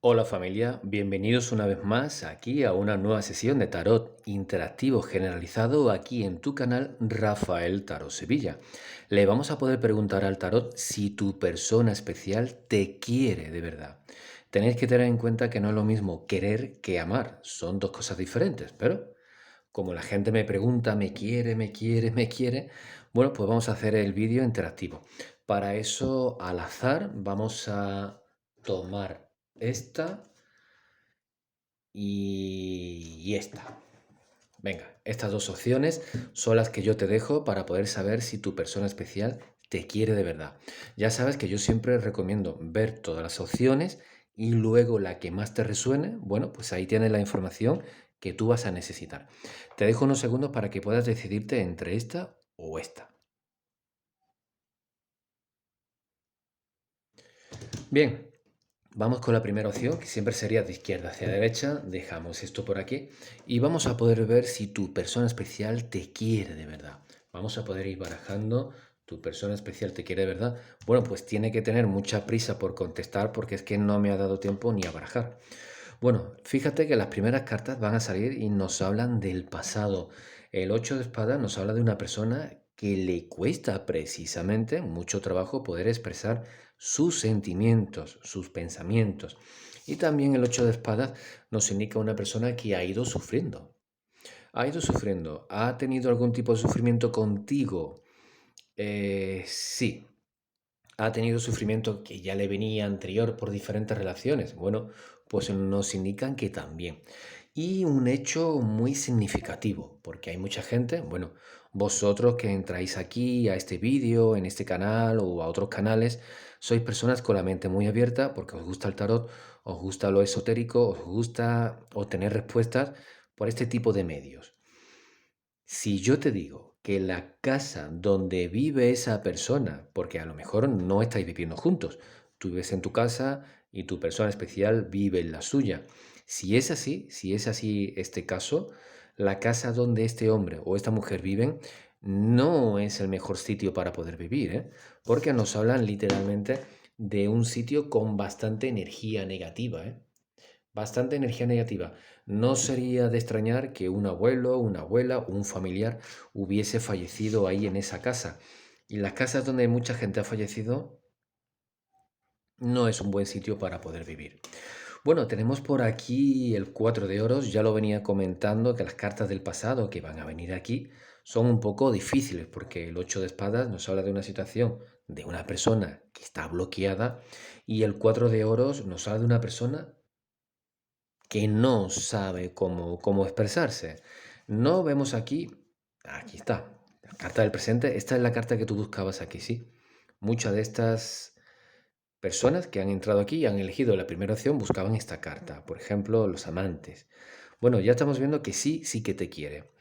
Hola familia, bienvenidos una vez más aquí a una nueva sesión de tarot interactivo generalizado aquí en tu canal Rafael Tarot Sevilla. Le vamos a poder preguntar al tarot si tu persona especial te quiere de verdad. Tenéis que tener en cuenta que no es lo mismo querer que amar, son dos cosas diferentes, pero como la gente me pregunta, me quiere, me quiere, me quiere, bueno, pues vamos a hacer el vídeo interactivo. Para eso, al azar, vamos a tomar esta y esta. Venga, estas dos opciones son las que yo te dejo para poder saber si tu persona especial te quiere de verdad. Ya sabes que yo siempre recomiendo ver todas las opciones y luego la que más te resuene, bueno, pues ahí tienes la información que tú vas a necesitar. Te dejo unos segundos para que puedas decidirte entre esta o esta. Bien, vamos con la primera opción, que siempre sería de izquierda hacia derecha. Dejamos esto por aquí y vamos a poder ver si tu persona especial te quiere de verdad. Vamos a poder ir barajando. ¿Tu persona especial te quiere de verdad? Bueno, pues tiene que tener mucha prisa por contestar porque es que no me ha dado tiempo ni a barajar. Bueno, fíjate que las primeras cartas van a salir y nos hablan del pasado. El 8 de espadas nos habla de una persona que le cuesta precisamente mucho trabajo poder expresar sus sentimientos, sus pensamientos. Y también el 8 de espadas nos indica una persona que ha ido sufriendo. Ha ido sufriendo. ¿Ha tenido algún tipo de sufrimiento contigo? Sí. ¿Ha tenido sufrimiento que ya le venía anterior por diferentes relaciones? Bueno, pues nos indican que también. Y un hecho muy significativo, porque hay mucha gente, bueno, vosotros que entráis aquí a este vídeo, en este canal o a otros canales, sois personas con la mente muy abierta porque os gusta el tarot, os gusta lo esotérico, os gusta obtener respuestas por este tipo de medios. Si yo te digo que la casa donde vive esa persona, porque a lo mejor no estáis viviendo juntos, tú vives en tu casa y tu persona especial vive en la suya. Si es así este caso, la casa donde este hombre o esta mujer viven no es el mejor sitio para poder vivir, ¿eh? Porque nos hablan literalmente de un sitio con bastante energía negativa, ¿eh? Bastante energía negativa. No sería de extrañar que un abuelo, una abuela, un familiar hubiese fallecido ahí en esa casa. Y las casas donde mucha gente ha fallecido no es un buen sitio para poder vivir. Bueno, tenemos por aquí el 4 de oros. Ya lo venía comentando que las cartas del pasado que van a venir aquí son un poco difíciles porque el 8 de espadas nos habla de una situación de una persona que está bloqueada y el 4 de oros nos habla de una persona que no sabe cómo expresarse. No vemos aquí, aquí está, la carta del presente. Esta es la carta que tú buscabas aquí, sí. Muchas de estas personas que han entrado aquí y han elegido la primera opción buscaban esta carta. Por ejemplo, los amantes. Bueno, ya estamos viendo que sí, sí que te quiere,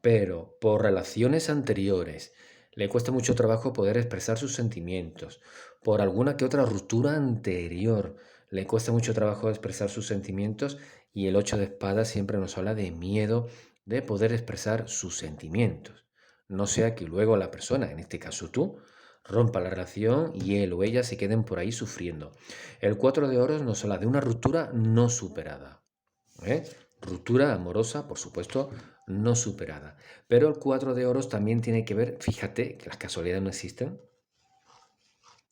pero por relaciones anteriores le cuesta mucho trabajo poder expresar sus sentimientos. Por alguna que otra ruptura anterior le cuesta mucho trabajo expresar sus sentimientos y el 8 de espadas siempre nos habla de miedo de poder expresar sus sentimientos. No sea que luego la persona, en este caso tú, rompa la relación y él o ella se queden por ahí sufriendo. El 4 de oros nos habla de una ruptura no superada. ¿Eh? Ruptura amorosa, por supuesto, no superada. Pero el 4 de oros también tiene que ver, fíjate que las casualidades no existen.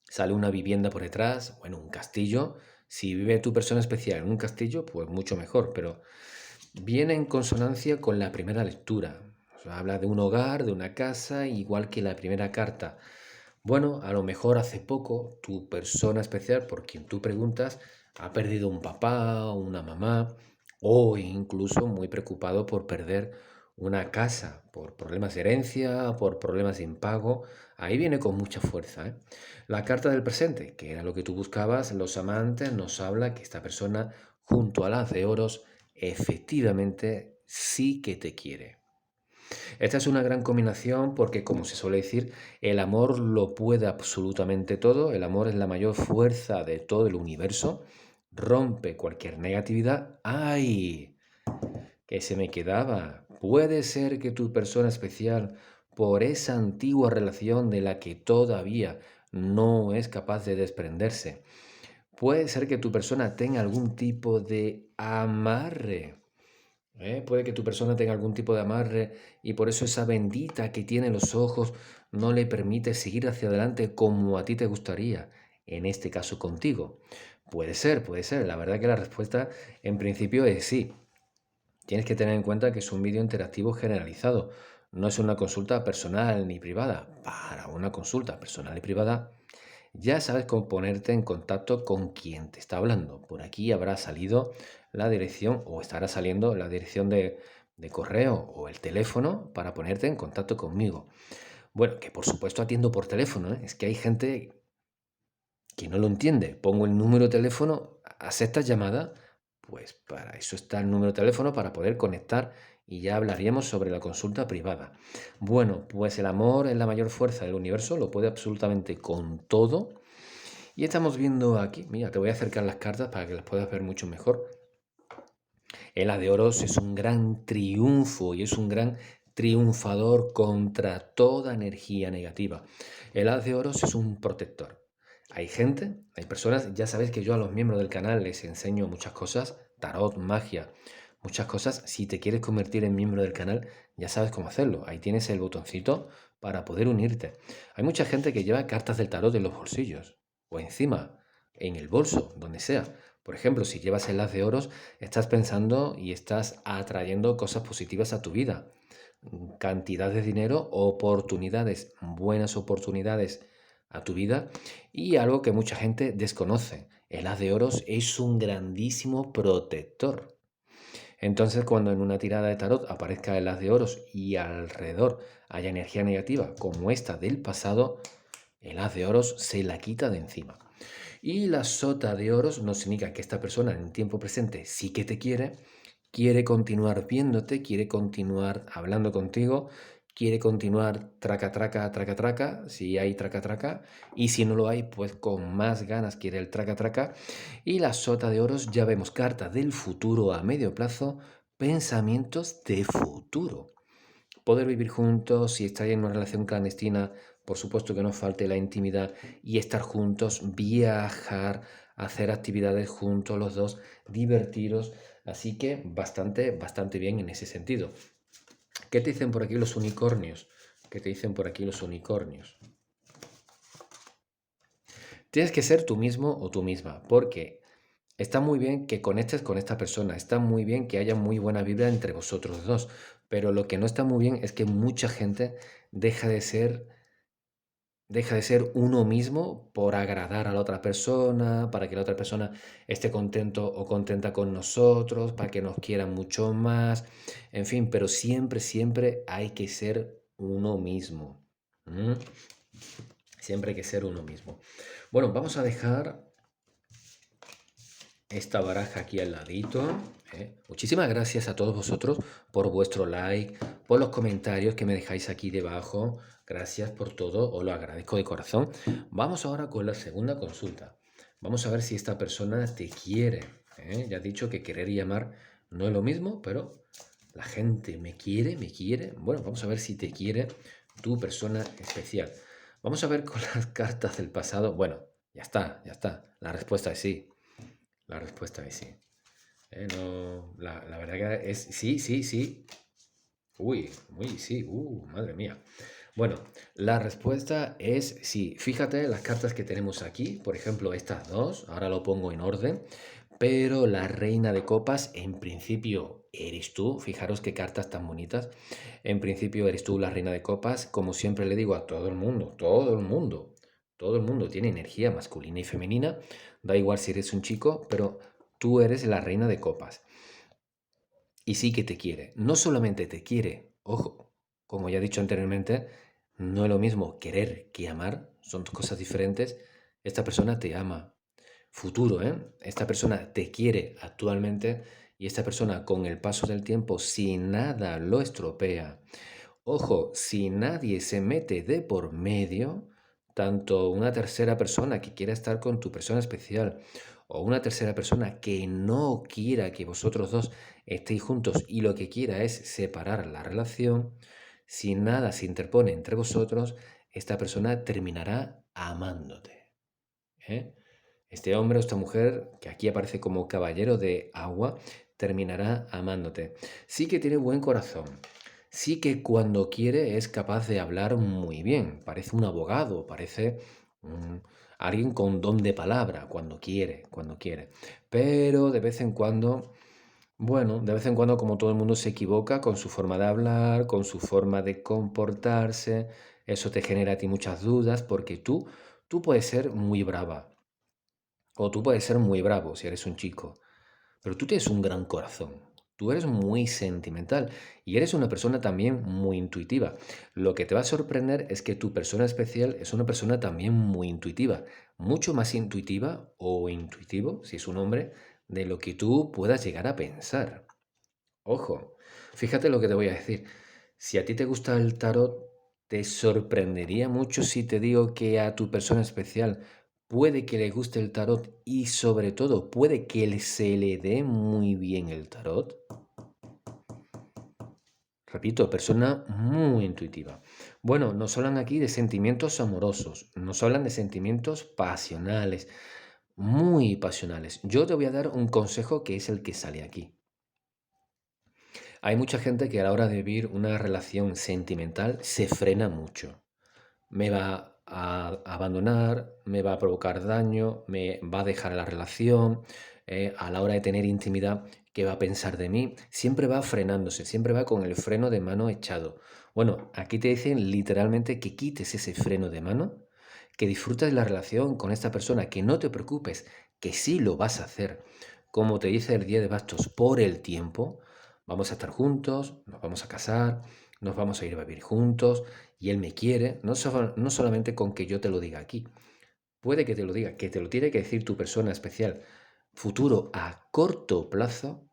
Sale una vivienda por detrás, bueno, un castillo. Si vive tu persona especial en un castillo, pues mucho mejor, pero viene en consonancia con la primera lectura. O sea, habla de un hogar, de una casa, igual que la primera carta. Bueno, a lo mejor hace poco tu persona especial por quien tú preguntas ha perdido un papá, una mamá o incluso muy preocupado por perder una casa, por problemas de herencia, por problemas de impago. Ahí viene con mucha fuerza, ¿eh? La carta del presente, que era lo que tú buscabas, los amantes, nos habla que esta persona junto a las de oros efectivamente sí que te quiere. Esta es una gran combinación porque, como se suele decir, el amor lo puede absolutamente todo, el amor es la mayor fuerza de todo el universo, rompe cualquier negatividad. ¡Ay! Que se me quedaba. Puede ser que tu persona especial, por esa antigua relación de la que todavía no es capaz de desprenderse, Puede ser que tu persona tenga algún tipo de amarre. Puede que tu persona tenga algún tipo de amarre y por eso esa bendita que tiene los ojos no le permite seguir hacia adelante como a ti te gustaría, en este caso contigo. Puede ser, puede ser. La verdad que la respuesta en principio es sí. Tienes que tener en cuenta que es un vídeo interactivo generalizado. No es una consulta personal ni privada. Para una consulta personal y privada ya sabes cómo ponerte en contacto con quien te está hablando. Por aquí habrá salido la dirección o estará saliendo la dirección de correo o el teléfono para ponerte en contacto conmigo. Bueno, que por supuesto atiendo por teléfono, ¿eh? Es que hay gente que no lo entiende. Pongo el número de teléfono, aceptas llamada, pues para eso está el número de teléfono para poder conectar y ya hablaríamos sobre la consulta privada. Bueno, pues el amor es la mayor fuerza del universo, lo puede absolutamente con todo. Y estamos viendo aquí, mira, te voy a acercar las cartas para que las puedas ver mucho mejor. El As de Oros es un gran triunfo y es un gran triunfador contra toda energía negativa. El As de Oros es un protector. Hay gente, hay personas, ya sabes que yo a los miembros del canal les enseño muchas cosas, tarot, magia, muchas cosas. Si te quieres convertir en miembro del canal, ya sabes cómo hacerlo. Ahí tienes el botoncito para poder unirte. Hay mucha gente que lleva cartas del tarot en los bolsillos o encima, en el bolso, donde sea. Por ejemplo, si llevas el As de Oros, estás pensando y estás atrayendo cosas positivas a tu vida. Cantidad de dinero, oportunidades, buenas oportunidades a tu vida y algo que mucha gente desconoce. El As de Oros es un grandísimo protector. Entonces, cuando en una tirada de tarot aparezca el As de Oros y alrededor haya energía negativa como esta del pasado, el As de Oros se la quita de encima. Y la sota de oros no significa que esta persona en el tiempo presente sí que te quiere, quiere continuar viéndote, quiere continuar hablando contigo, quiere continuar traca, traca, traca, traca, si hay traca, traca, y si no lo hay, pues con más ganas quiere el traca, traca. Y la sota de oros, ya vemos carta del futuro a medio plazo, pensamientos de futuro. Poder vivir juntos, si estáis en una relación clandestina, por supuesto que no falte la intimidad y estar juntos, viajar, hacer actividades juntos los dos, divertiros. Así que bastante, bastante bien en ese sentido. ¿Qué te dicen por aquí los unicornios? ¿Qué te dicen por aquí los unicornios? Tienes que ser tú mismo o tú misma, porque está muy bien que conectes con esta persona, está muy bien que haya muy buena vibra entre vosotros dos, pero lo que no está muy bien es que mucha gente deja de ser uno mismo por agradar a la otra persona, para que la otra persona esté contento o contenta con nosotros, para que nos quieran mucho más, en fin, pero siempre, siempre hay que ser uno mismo. ¿M? Siempre hay que ser uno mismo. Bueno, vamos a dejar esta baraja aquí al ladito. Muchísimas gracias a todos vosotros por vuestro like, por los comentarios que me dejáis aquí debajo. Gracias por todo, os lo agradezco de corazón. Vamos ahora con la segunda consulta. Vamos a ver si esta persona te quiere. Ya he dicho que querer y amar no es lo mismo, pero la gente me quiere, me quiere. Bueno, vamos a ver si te quiere tu persona especial. Vamos a ver con las cartas del pasado. Bueno, ya está, ya está. La respuesta es sí. La respuesta es sí. No, la verdad que es sí, sí, sí. Uy, muy sí. Madre mía. Bueno, la respuesta es sí. Fíjate las cartas que tenemos aquí, por ejemplo, estas dos, ahora lo pongo en orden, pero la reina de copas en principio eres tú. Fijaros qué cartas tan bonitas. En principio eres tú la reina de copas, como siempre le digo a todo el mundo, todo el mundo. Todo el mundo tiene energía masculina y femenina, da igual si eres un chico, pero tú eres la reina de copas. Y sí que te quiere. No solamente te quiere, ojo, como ya he dicho anteriormente, no es lo mismo querer que amar, son dos cosas diferentes. Esta persona te ama. Futuro, ¿eh? Esta persona te quiere actualmente y esta persona con el paso del tiempo, si nada lo estropea, ojo, si nadie se mete de por medio, tanto una tercera persona que quiera estar con tu persona especial o una tercera persona que no quiera que vosotros dos estéis juntos y lo que quiera es separar la relación, si nada se interpone entre vosotros, esta persona terminará amándote. ¿Eh? Este hombre o esta mujer, que aquí aparece como caballero de agua, terminará amándote. Sí que tiene buen corazón. Sí que cuando quiere es capaz de hablar muy bien. Parece un abogado, parece un- alguien con don de palabra, cuando quiere, cuando quiere. Pero de vez en cuando, bueno, de vez en cuando como todo el mundo se equivoca con su forma de hablar, con su forma de comportarse, eso te genera a ti muchas dudas porque tú puedes ser muy brava o tú puedes ser muy bravo si eres un chico, pero tú tienes un gran corazón. Tú eres muy sentimental y eres una persona también muy intuitiva. Lo que te va a sorprender es que tu persona especial es una persona también muy intuitiva, mucho más intuitiva o intuitivo, si es un hombre, de lo que tú puedas llegar a pensar. Ojo, fíjate lo que te voy a decir. Si a ti te gusta el tarot, te sorprendería mucho si te digo que a tu persona especial puede que le guste el tarot y sobre todo puede que se le dé muy bien el tarot. Repito, persona muy intuitiva. Bueno, nos hablan aquí de sentimientos amorosos, nos hablan de sentimientos pasionales, muy pasionales. Yo te voy a dar un consejo que es el que sale aquí. Hay mucha gente que a la hora de vivir una relación sentimental se frena mucho. Me va a abandonar, me va a provocar daño, me va a dejar la relación, a la hora de tener intimidad, ¿qué va a pensar de mí? Siempre va frenándose, siempre va con el freno de mano echado. Bueno, aquí te dicen literalmente que quites ese freno de mano, que disfrutes la relación con esta persona, que no te preocupes, que sí lo vas a hacer. Como te dice el 10 de bastos, por el tiempo, vamos a estar juntos, nos vamos a casar, nos vamos a ir a vivir juntos y él me quiere, no solamente con que yo te lo diga aquí, puede que te lo diga, que te lo tiene que decir tu persona especial. Futuro a corto plazo,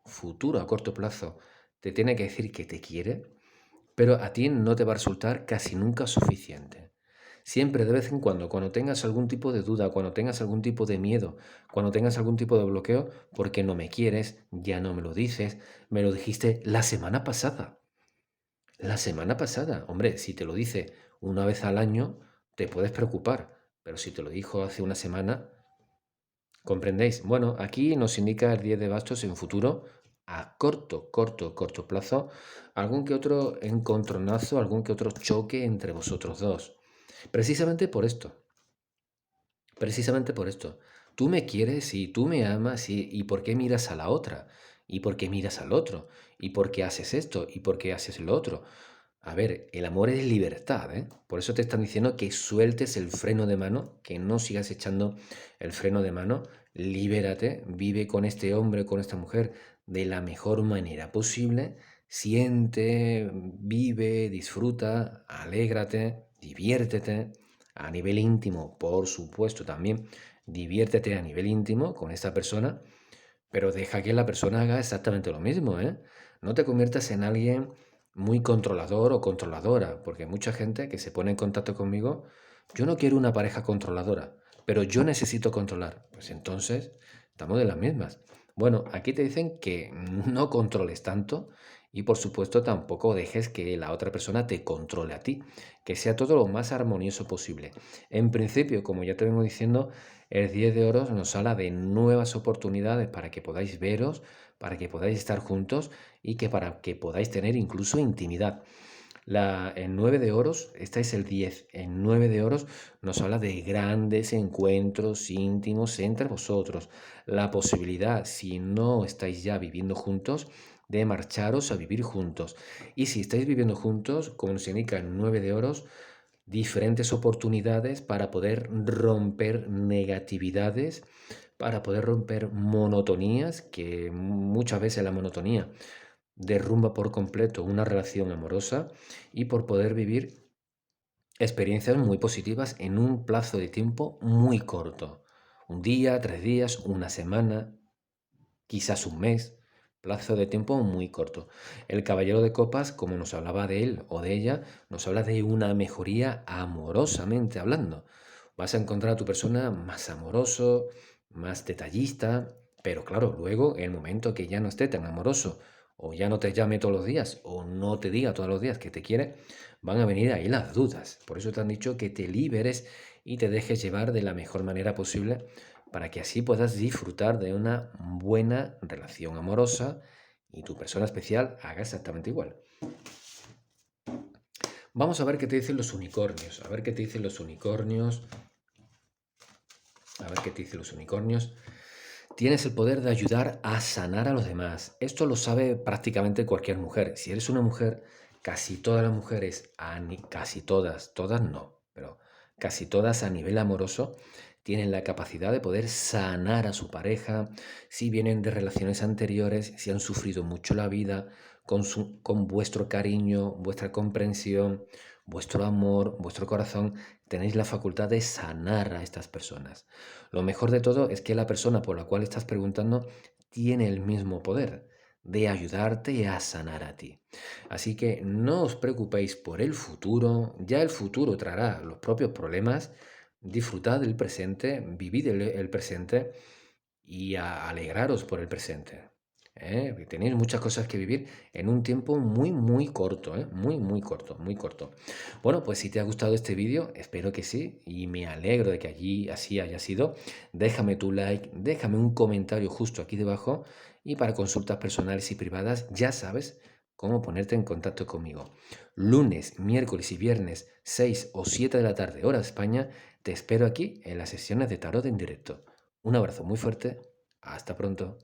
te tiene que decir que te quiere, pero a ti no te va a resultar casi nunca suficiente. Siempre de vez en cuando tengas algún tipo de duda, cuando tengas algún tipo de miedo, cuando tengas algún tipo de bloqueo, porque no me quieres, ya no me lo dices, me lo dijiste la semana pasada. La semana pasada, hombre, si te lo dice una vez al año, te puedes preocupar, pero si te lo dijo hace una semana, ¿comprendéis? Bueno, aquí nos indica el 10 de bastos en futuro, a corto plazo, algún que otro encontronazo, algún que otro choque entre vosotros dos. Precisamente por esto, precisamente por esto. Tú me quieres y tú me amas y ¿por qué miras a la otra? ¿Y por qué miras al otro? ¿Y por qué haces esto? ¿Y por qué haces lo otro? A ver, el amor es libertad, ¿eh? Por eso te están diciendo que sueltes el freno de mano, que no sigas echando el freno de mano, libérate, vive con este hombre, con esta mujer de la mejor manera posible, siente, vive, disfruta, alégrate, diviértete a nivel íntimo, por supuesto también, diviértete a nivel íntimo con esta persona, pero deja que la persona haga exactamente lo mismo, ¿eh? No te conviertas en alguien muy controlador o controladora, porque mucha gente que se pone en contacto conmigo, yo no quiero una pareja controladora, pero yo necesito controlar. Pues entonces, estamos de las mismas. Bueno, aquí te dicen que no controles tanto y por supuesto tampoco dejes que la otra persona te controle a ti, que sea todo lo más armonioso posible. En principio, como ya te vengo diciendo, el 10 de oros nos habla de nuevas oportunidades para que podáis veros, para que podáis estar juntos y que para que podáis tener incluso intimidad. El 9 de oros, este es el 10, el 9 de oros nos habla de grandes encuentros íntimos entre vosotros. La posibilidad, si no estáis ya viviendo juntos, de marcharos a vivir juntos. Y si estáis viviendo juntos, como nos indica el 9 de oros, diferentes oportunidades para poder romper negatividades, para poder romper monotonías, que muchas veces la monotonía derrumba por completo una relación amorosa y por poder vivir experiencias muy positivas en un plazo de tiempo muy corto. Un día, 3 días, una semana, quizás un mes, plazo de tiempo muy corto. El caballero de copas, como nos hablaba de él o de ella, nos habla de una mejoría amorosamente hablando. Vas a encontrar a tu persona más amoroso, más detallista, pero claro, luego, en el momento que ya no esté tan amoroso, o ya no te llame todos los días, o no te diga todos los días que te quiere, van a venir ahí las dudas. Por eso te han dicho que te liberes y te dejes llevar de la mejor manera posible para que así puedas disfrutar de una buena relación amorosa y tu persona especial haga exactamente igual. Vamos a ver qué te dicen los unicornios. A ver qué te dicen los unicornios. A ver qué te dicen los unicornios. Tienes el poder de ayudar a sanar a los demás. Esto lo sabe prácticamente cualquier mujer. Si eres una mujer, casi todas las mujeres, casi todas no, pero casi todas a nivel amoroso, tienen la capacidad de poder sanar a su pareja, si vienen de relaciones anteriores, si han sufrido mucho la vida, con vuestro cariño, vuestra comprensión, vuestro amor, vuestro corazón, tenéis la facultad de sanar a estas personas. Lo mejor de todo es que la persona por la cual estás preguntando tiene el mismo poder de ayudarte a sanar a ti. Así que no os preocupéis por el futuro, ya el futuro traerá los propios problemas. Disfrutad del presente, vivid el presente y alegraros por el presente. Tenéis muchas cosas que vivir en un tiempo muy corto, muy corto, muy corto. Bueno, pues si te ha gustado este vídeo, espero que sí, y me alegro de que allí así haya sido. Déjame tu like, déjame un comentario justo aquí debajo, y para consultas personales y privadas ya sabes cómo ponerte en contacto conmigo. Lunes, miércoles y viernes, 6 o 7 de la tarde, hora España, te espero aquí en las sesiones de tarot en directo. Un abrazo muy fuerte, hasta pronto.